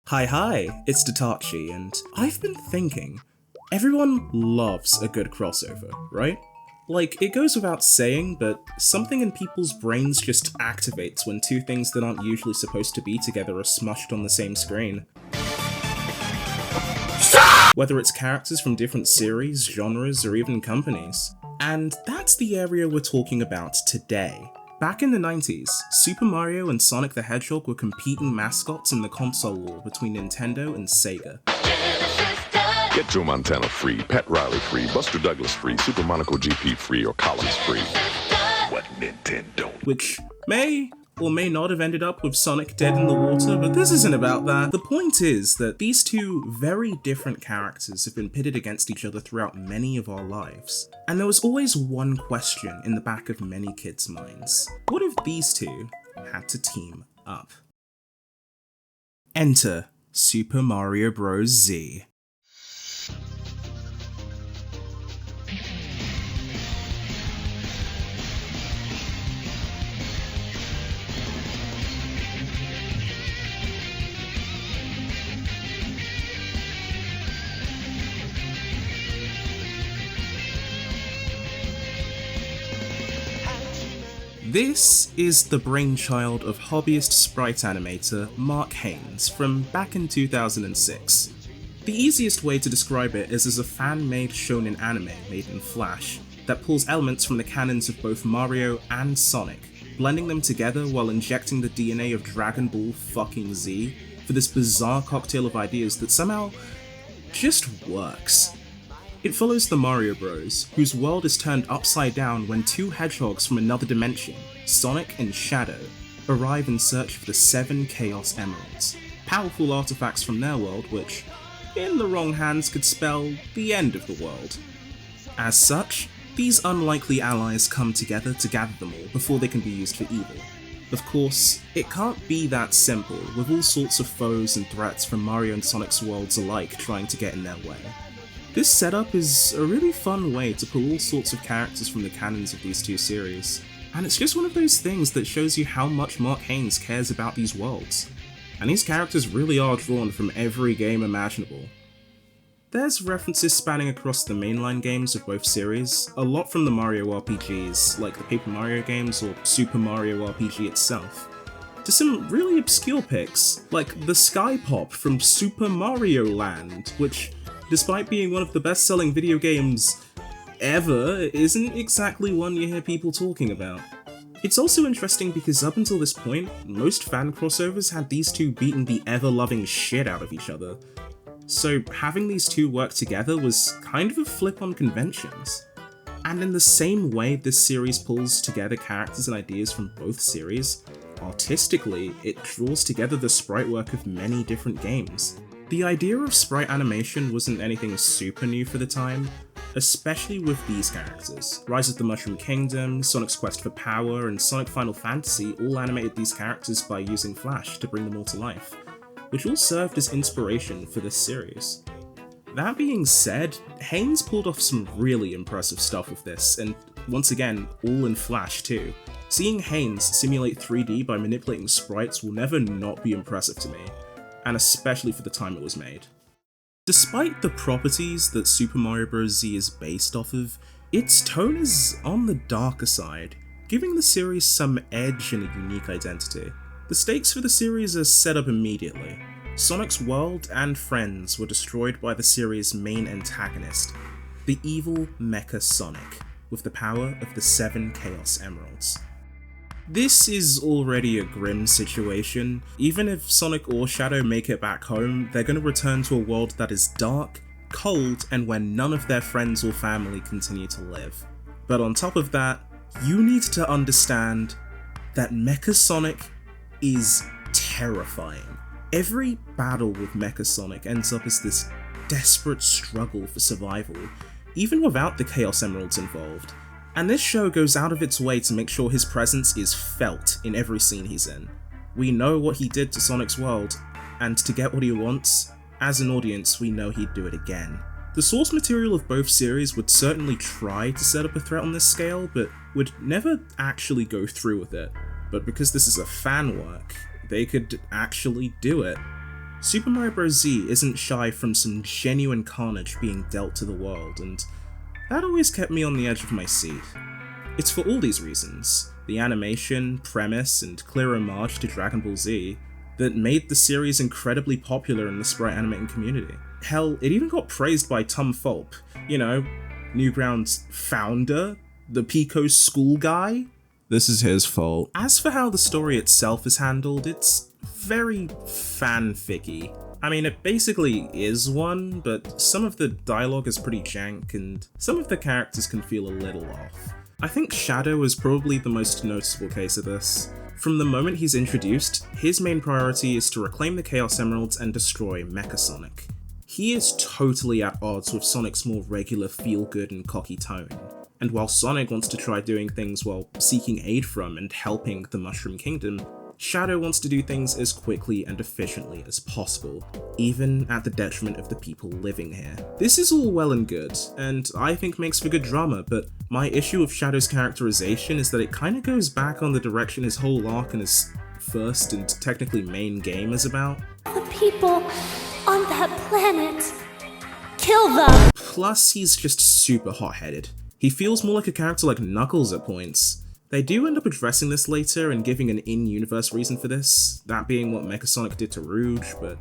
Hi, it's Datache, and I've been thinking, everyone loves a good crossover, right? Like, it goes without saying, but something in people's brains just activates when two things that aren't usually supposed to be together are smushed on the same screen. Whether it's characters from different series, genres, or even companies. And that's the area we're talking about today. Back in the 90s, Super Mario and Sonic the Hedgehog were competing mascots in the console war between Nintendo and Sega. Get Joe Montana free, Pat Riley free, Buster Douglas free, Super Monaco GP free, or Collins free. What Nintendo? Which may or may not have ended up with Sonic dead in the water, but this isn't about that. The point is that these two very different characters have been pitted against each other throughout many of our lives. And there was always one question in the back of many kids' minds. What if these two had to team up? Enter Super Mario Bros. Z. This is the brainchild of hobbyist sprite animator Mark Haynes from back in 2006. The easiest way to describe it is as a fan-made shonen anime made in Flash that pulls elements from the canons of both Mario and Sonic, blending them together while injecting the DNA of Dragon Ball fucking Z for this bizarre cocktail of ideas that somehow just works. It follows the Mario Bros, whose world is turned upside down when two hedgehogs from another dimension, Sonic and Shadow, arrive in search of the 7 Chaos Emeralds, powerful artifacts from their world which, in the wrong hands, could spell the end of the world. As such, these unlikely allies come together to gather them all before they can be used for evil. Of course, it can't be that simple, with all sorts of foes and threats from Mario and Sonic's worlds alike trying to get in their way. This setup is a really fun way to pull all sorts of characters from the canons of these two series, and it's just one of those things that shows you how much Mark Haynes cares about these worlds. And these characters really are drawn from every game imaginable. There's references spanning across the mainline games of both series, a lot from the Mario RPGs, like the Paper Mario games or Super Mario RPG itself, to some really obscure picks, like the Sky Pop from Super Mario Land, which, despite being one of the best-selling video games ever, isn't exactly one you hear people talking about. It's also interesting because up until this point, most fan crossovers had these two beating the ever-loving shit out of each other. So having these two work together was kind of a flip on conventions. And in the same way this series pulls together characters and ideas from both series, artistically, it draws together the sprite work of many different games. The idea of sprite animation wasn't anything super new for the time, especially with these characters. Rise of the Mushroom Kingdom, Sonic's Quest for Power, and Sonic Final Fantasy all animated these characters by using Flash to bring them all to life, which all served as inspiration for this series. That being said, Haynes pulled off some really impressive stuff with this, and once again, all in Flash too. Seeing Haynes simulate 3D by manipulating sprites will never not be impressive to me, and especially for the time it was made. Despite the properties that Super Mario Bros. Z is based off of, its tone is on the darker side, giving the series some edge and a unique identity. The stakes for the series are set up immediately. Sonic's world and friends were destroyed by the series' main antagonist, the evil Mecha Sonic, with the power of the 7 Chaos Emeralds. This is already a grim situation. Even if Sonic or Shadow make it back home, they're going to return to a world that is dark, cold, and where none of their friends or family continue to live. But on top of that, you need to understand that Mecha Sonic is terrifying. Every battle with Mecha Sonic ends up as this desperate struggle for survival, even without the Chaos Emeralds involved. And this show goes out of its way to make sure his presence is felt in every scene he's in. We know what he did to Sonic's world, and to get what he wants, as an audience we know he'd do it again. The source material of both series would certainly try to set up a threat on this scale, but would never actually go through with it. But because this is a fan work, they could actually do it. Super Mario Bros. Z isn't shy from some genuine carnage being dealt to the world, and that always kept me on the edge of my seat. It's for all these reasons, the animation, premise, and clear homage to Dragon Ball Z, that made the series incredibly popular in the sprite animating community. Hell, it even got praised by Tom Fulp, you know, Newgrounds' founder, the Pico school guy. This is his fault. As for how the story itself is handled, it's very fanficky. I mean, it basically is one, but some of the dialogue is pretty jank, and some of the characters can feel a little off. I think Shadow is probably the most noticeable case of this. From the moment he's introduced, his main priority is to reclaim the Chaos Emeralds and destroy Mecha Sonic. He is totally at odds with Sonic's more regular feel-good and cocky tone, and while Sonic wants to try doing things while seeking aid from and helping the Mushroom Kingdom, Shadow wants to do things as quickly and efficiently as possible, even at the detriment of the people living here. This is all well and good, and I think makes for good drama, but my issue with Shadow's characterization is that it kinda goes back on the direction his whole arc and his first and technically main game is about. The people on that planet, kill them! Plus, he's just super hot-headed. He feels more like a character like Knuckles at points. They do end up addressing this later and giving an in-universe reason for this, that being what Mecha Sonic did to Rouge, but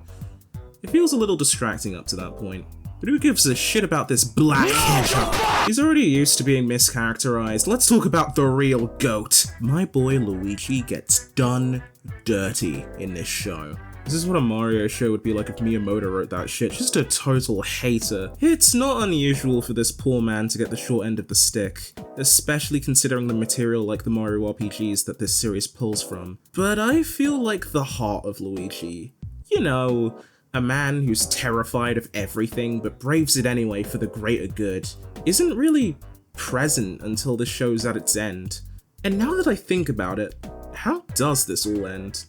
it feels a little distracting up to that point. But who gives a shit about this black hedgehog? He's already used to being mischaracterized. Let's talk about the real GOAT. My boy Luigi gets done dirty in this show. This is what a Mario show would be like if Miyamoto wrote that shit, just a total hater. It's not unusual for this poor man to get the short end of the stick, especially considering the material like the Mario RPGs that this series pulls from. But I feel like the heart of Luigi. You know, a man who's terrified of everything but braves it anyway for the greater good, isn't really present until the show's at its end. And now that I think about it, how does this all end?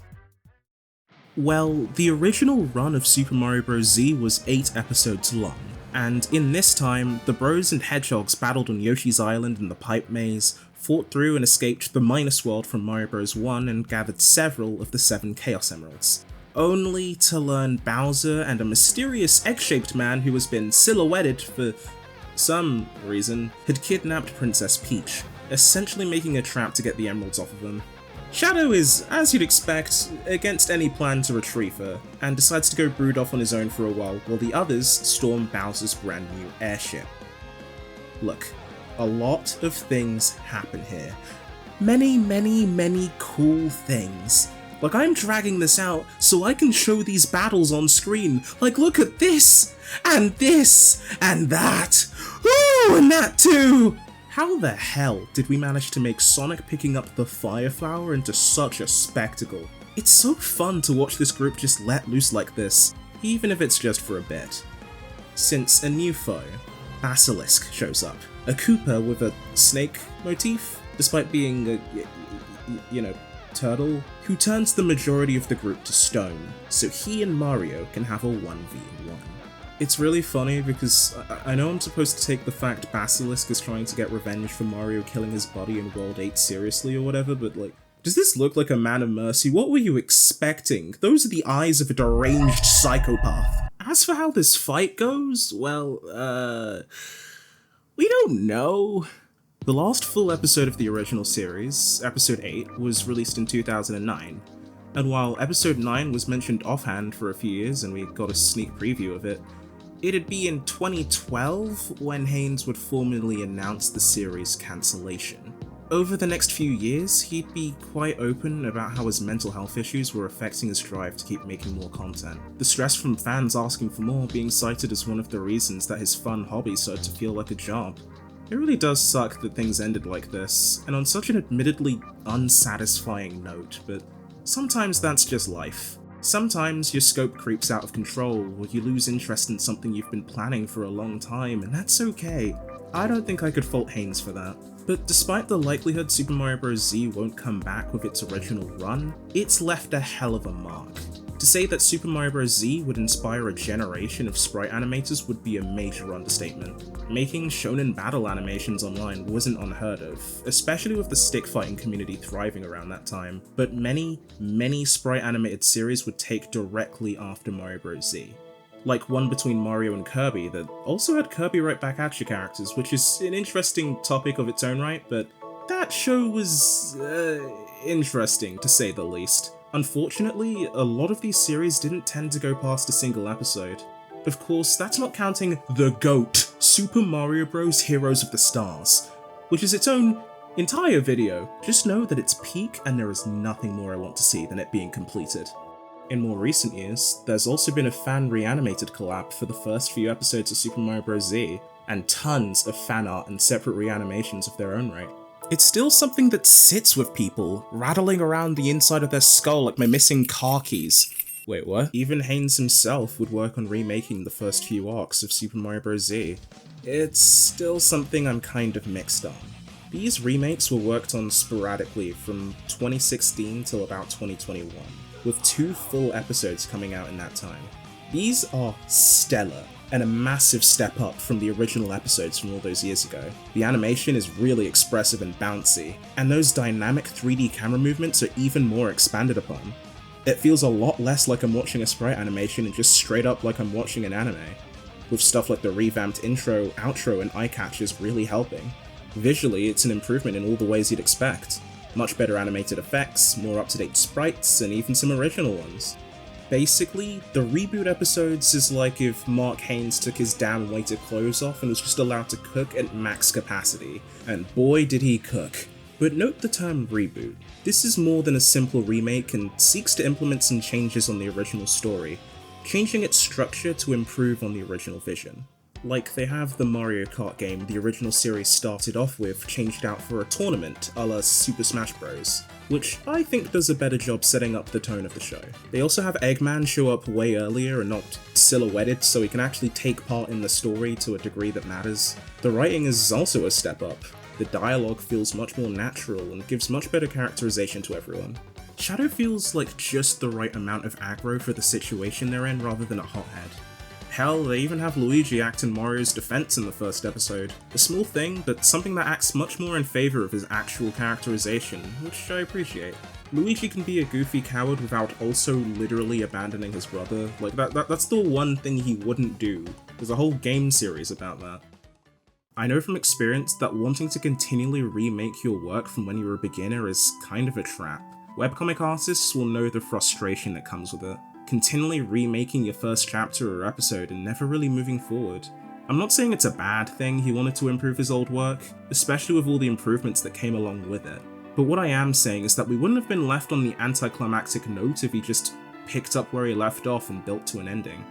Well, the original run of Super Mario Bros. Z was 8 episodes long, and in this time, the Bros and Hedgehogs battled on Yoshi's Island in the Pipe Maze, fought through and escaped the Minus World from Mario Bros. 1 and gathered several of the 7 Chaos Emeralds, only to learn Bowser and a mysterious egg-shaped man who has been silhouetted for some reason had kidnapped Princess Peach, essentially making a trap to get the emeralds off of them. Shadow is, as you'd expect, against any plan to retrieve her, and decides to go brood off on his own for a while the others storm Bowser's brand new airship. Look, a lot of things happen here. Many cool things. Like, I'm dragging this out so I can show these battles on screen. Like, look at this, and that. Ooh, and that too! How the hell did we manage to make Sonic picking up the Fire Flower into such a spectacle? It's so fun to watch this group just let loose like this, even if it's just for a bit. Since a new foe, Basilisk, shows up, a Koopa with a snake motif, despite being a, turtle, who turns the majority of the group to stone, so he and Mario can have a 1v1. It's really funny because I know I'm supposed to take the fact Basilisk is trying to get revenge for Mario killing his buddy in World 8 seriously or whatever, but like, does this look like a man of mercy? What were you expecting? Those are the eyes of a deranged psychopath. As for how this fight goes, well, we don't know. The last full episode of the original series, episode 8, was released in 2009, and while episode 9 was mentioned offhand for a few years and we got a sneak preview of it, it'd be in 2012 when Haynes would formally announce the series' cancellation. Over the next few years, he'd be quite open about how his mental health issues were affecting his drive to keep making more content. The stress from fans asking for more being cited as one of the reasons that his fun hobby started to feel like a job. It really does suck that things ended like this, and on such an admittedly unsatisfying note, but sometimes that's just life. Sometimes your scope creeps out of control, or you lose interest in something you've been planning for a long time, and that's okay. I don't think I could fault Haynes for that. But despite the likelihood Super Mario Bros. Z won't come back with its original run, it's left a hell of a mark. To To say that Super Mario Bros. Z would inspire a generation of sprite animators would be a major understatement. Making shonen battle animations online wasn't unheard of, especially with the stick fighting community thriving around that time, but many sprite animated series would take directly after Mario Bros. Z. Like one between Mario and Kirby that also had Kirby right back at you characters, which is an interesting topic of its own right, but that show was interesting to say the least. Unfortunately, a lot of these series didn't tend to go past a single episode. Of course, that's not counting the GOAT, Super Mario Bros. Heroes of the Stars, which is its own entire video. Just know that it's peak and there is nothing more I want to see than it being completed. In more recent years, there's also been a fan reanimated collab for the first few episodes of Super Mario Bros. Z, and tons of fan art and separate reanimations of their own right. It's still something that sits with people, rattling around the inside of their skull like my missing car keys. Wait, what? Even Haynes himself would work on remaking the first few arcs of Super Mario Bros. Z. It's still something I'm kind of mixed on. These remakes were worked on sporadically from 2016 till about 2021, with 2 full episodes coming out in that time. These are stellar, and a massive step up from the original episodes from all those years ago. The animation is really expressive and bouncy, and those dynamic 3D camera movements are even more expanded upon. It feels a lot less like I'm watching a sprite animation and just straight up like I'm watching an anime, with stuff like the revamped intro, outro, and eye catches really helping. Visually, it's an improvement in all the ways you'd expect. Much better animated effects, more up-to-date sprites, and even some original ones. Basically, the reboot episodes is like if Mark Haynes took his damn weighted clothes off and was just allowed to cook at max capacity, and boy did he cook. But note the term reboot. This is more than a simple remake and seeks to implement some changes on the original story, changing its structure to improve on the original vision. Like they have the Mario Kart game the original series started off with changed out for a tournament a la Super Smash Bros, which I think does a better job setting up the tone of the show. They also have Eggman show up way earlier and not silhouetted so he can actually take part in the story to a degree that matters. The writing is also a step up. The dialogue feels much more natural and gives much better characterization to everyone. Shadow feels like just the right amount of aggro for the situation they're in rather than a hothead. Hell, they even have Luigi act in Mario's defense in the first episode. A small thing, but something that acts much more in favor of his actual characterization, which I appreciate. Luigi can be a goofy coward without also literally abandoning his brother. Like, that's the one thing he wouldn't do. There's a whole game series about that. I know from experience that wanting to continually remake your work from when you were a beginner is kind of a trap. Webcomic artists will know the frustration that comes with it. Continually remaking your first chapter or episode and never really moving forward. I'm not saying it's a bad thing he wanted to improve his old work, especially with all the improvements that came along with it. But what I am saying is that we wouldn't have been left on the anticlimactic note if he just picked up where he left off and built to an ending.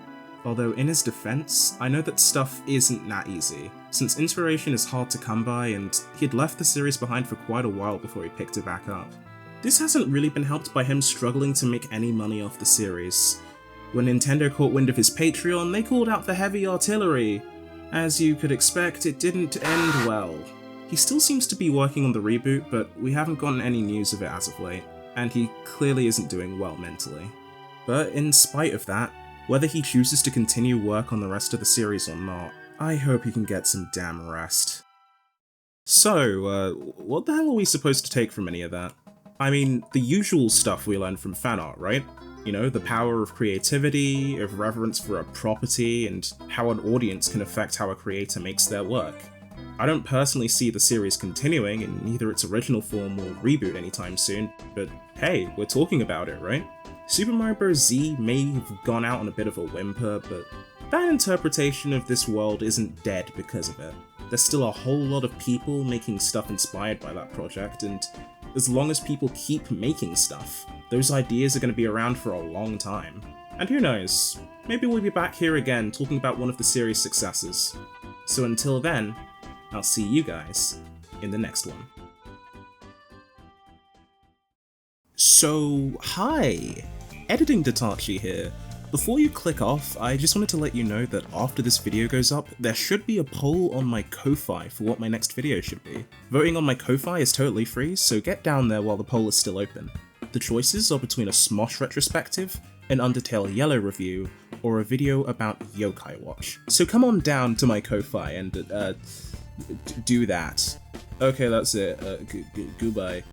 Although in his defense, I know that stuff isn't that easy, since inspiration is hard to come by and he'd left the series behind for quite a while before he picked it back up. This hasn't really been helped by him struggling to make any money off the series. When Nintendo caught wind of his Patreon, they called out the heavy artillery. As you could expect, it didn't end well. He still seems to be working on the reboot, but we haven't gotten any news of it as of late, and he clearly isn't doing well mentally. But in spite of that, whether he chooses to continue work on the rest of the series or not, I hope he can get some damn rest. So, what the hell are we supposed to take from any of that? I mean, the usual stuff we learn from fan art, right? You know, the power of creativity, of reverence for a property, and how an audience can affect how a creator makes their work. I don't personally see the series continuing in either its original form or reboot anytime soon, but hey, we're talking about it, right? Super Mario Bros. Z may have gone out on a bit of a whimper, but that interpretation of this world isn't dead because of it. There's still a whole lot of people making stuff inspired by that project, and as long as people keep making stuff, those ideas are going to be around for a long time. And who knows, maybe we'll be back here again talking about one of the series' successors. So until then, I'll see you guys in the next one. So, hi! Editing Datache here. Before you click off, I just wanted to let you know that after this video goes up, there should be a poll on my Ko-Fi for what my next video should be. Voting on my Ko-Fi is totally free, so get down there while the poll is still open. The choices are between a Smosh retrospective, an Undertale Yellow review, or a video about Yokai Watch. So come on down to my Ko-Fi and do that. Okay, that's it. Goodbye.